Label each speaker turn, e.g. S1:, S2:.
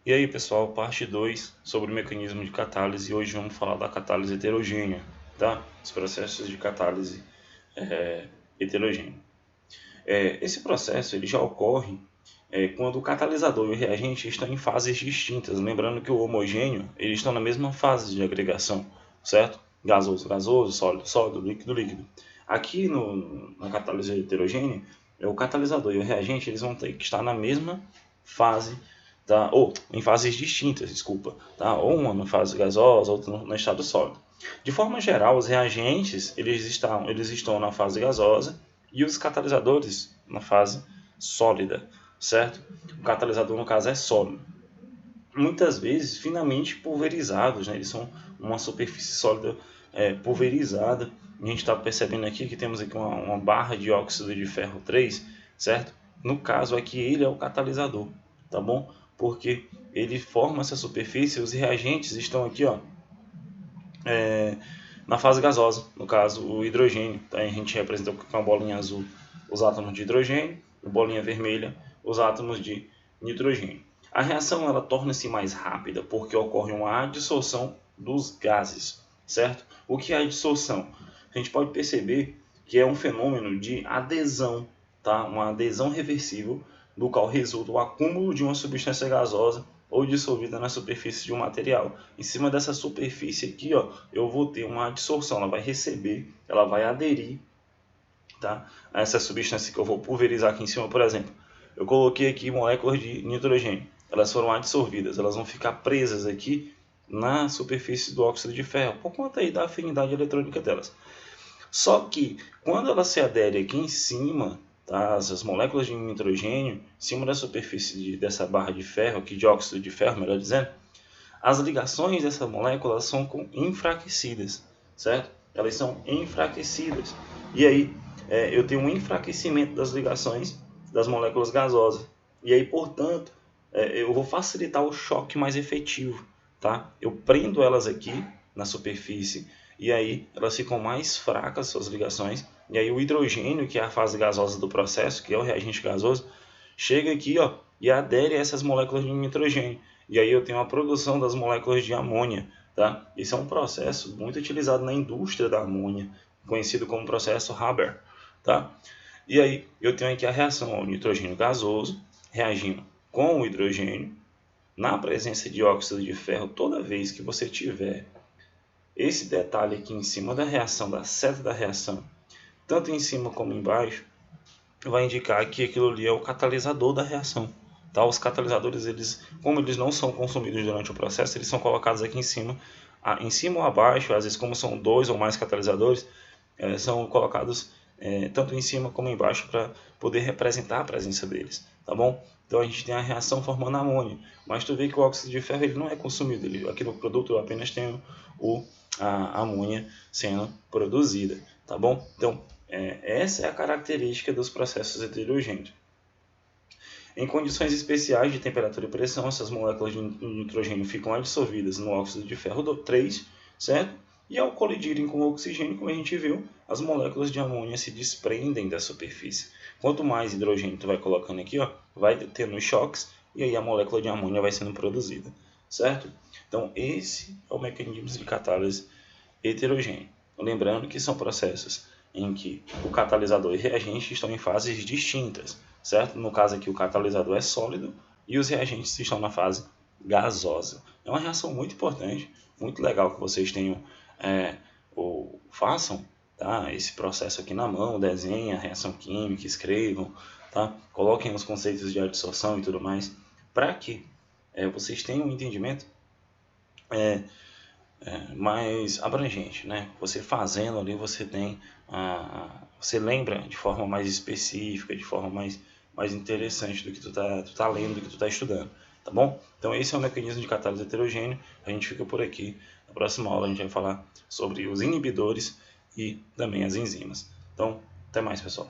S1: E aí pessoal, parte 2 sobre o mecanismo de catálise, e hoje vamos falar da catálise heterogênea, tá? Os processos de catálise heterogênea. Esse processo ele já ocorre quando o catalisador e o reagente estão em fases distintas, lembrando que o homogêneo eles estão na mesma fase de agregação, certo? Gasoso, gasoso, sólido, sólido, líquido, líquido. Aqui na catálise heterogênea, o catalisador e o reagente eles vão ter que estar na mesma fase, tá? Ou em fases distintas, desculpa, tá? Ou uma na fase gasosa, outra no estado sólido. De forma geral, os reagentes eles estão na fase gasosa e os catalisadores na fase sólida, certo? O catalisador no caso é sólido. Muitas vezes finamente pulverizados, né? Eles são uma superfície sólida pulverizada. A gente está percebendo aqui que temos aqui uma barra de óxido de ferro 3, certo? No caso aqui ele é o catalisador, tá bom? Porque ele forma essa superfície, os reagentes estão aqui, ó, na fase gasosa, no caso o hidrogênio, tá? A gente representa com a bolinha azul os átomos de hidrogênio, a bolinha vermelha os átomos de nitrogênio. A reação ela torna-se mais rápida porque ocorre uma adsorção dos gases, certo? O que é a adsorção? A gente pode perceber que é um fenômeno de adesão, tá? Uma adesão reversível, do qual resulta o acúmulo de uma substância gasosa ou dissolvida na superfície de um material. Em cima dessa superfície aqui, ó, eu vou ter uma adsorção, ela vai receber, ela vai aderir, tá, a essa substância que eu vou pulverizar aqui em cima, por exemplo. Eu coloquei aqui moléculas de nitrogênio, elas foram adsorvidas, elas vão ficar presas aqui na superfície do óxido de ferro, por conta aí da afinidade eletrônica delas. Só que quando ela se adere aqui em cima, tá, as moléculas de nitrogênio, em cima da superfície dessa barra de ferro, aqui de óxido de ferro, melhor dizendo, as ligações dessa molécula são enfraquecidas, certo? Elas são enfraquecidas. E aí eu tenho um enfraquecimento das ligações das moléculas gasosas. E aí, portanto, eu vou facilitar o choque mais efetivo, tá? Eu prendo elas aqui na superfície e aí elas ficam mais fracas, suas ligações. E aí o hidrogênio, que é a fase gasosa do processo, que é o reagente gasoso, chega aqui, ó, e adere a essas moléculas de nitrogênio. E aí eu tenho a produção das moléculas de amônia, tá? Esse é um processo muito utilizado na indústria da amônia, conhecido como processo Haber, tá? E aí eu tenho aqui a reação ao nitrogênio gasoso reagindo com o hidrogênio na presença de óxido de ferro. Toda vez que você tiver esse detalhe aqui em cima da reação, da seta da reação, tanto em cima como embaixo, vai indicar que aquilo ali é o catalisador da reação. Tá? Os catalisadores, como eles não são consumidos durante o processo, eles são colocados aqui em cima ou abaixo, às vezes como são dois ou mais catalisadores, são colocados tanto em cima como embaixo para poder representar a presença deles, tá bom? Então a gente tem a reação formando amônio, mas tu vê que o óxido de ferro ele não é consumido, aqui no produto eu apenas tenho a amônia sendo produzida, tá bom? Então essa é a característica dos processos heterogêneos. Em condições especiais de temperatura e pressão, essas moléculas de nitrogênio ficam adsorvidas no óxido de ferro 3, certo? E ao colidirem com o oxigênio, como a gente viu, as moléculas de amônia se desprendem da superfície. Quanto mais hidrogênio tu vai colocando aqui, ó, vai tendo choques e aí a molécula de amônia vai sendo produzida, certo? Então esse é o mecanismo de catálise heterogênea. Lembrando que são processos em que o catalisador e reagente estão em fases distintas, certo? No caso aqui o catalisador é sólido e os reagentes estão na fase gasosa. É uma reação muito importante, muito legal que vocês tenham ou façam, tá? Esse processo aqui na mão, desenhem a reação química, escrevam, tá? Coloquem os conceitos de adsorção e tudo mais, para que vocês tenham um entendimento mais abrangente, né? Você fazendo ali, você tem você lembra de forma mais específica, de forma mais interessante do que tu tá lendo, do que tu tá estudando, tá bom? Então esse é o mecanismo de catálise heterogêneo. A gente fica por aqui. Na próxima aula a gente vai falar sobre os inibidores e também as enzimas. Então, até mais, pessoal.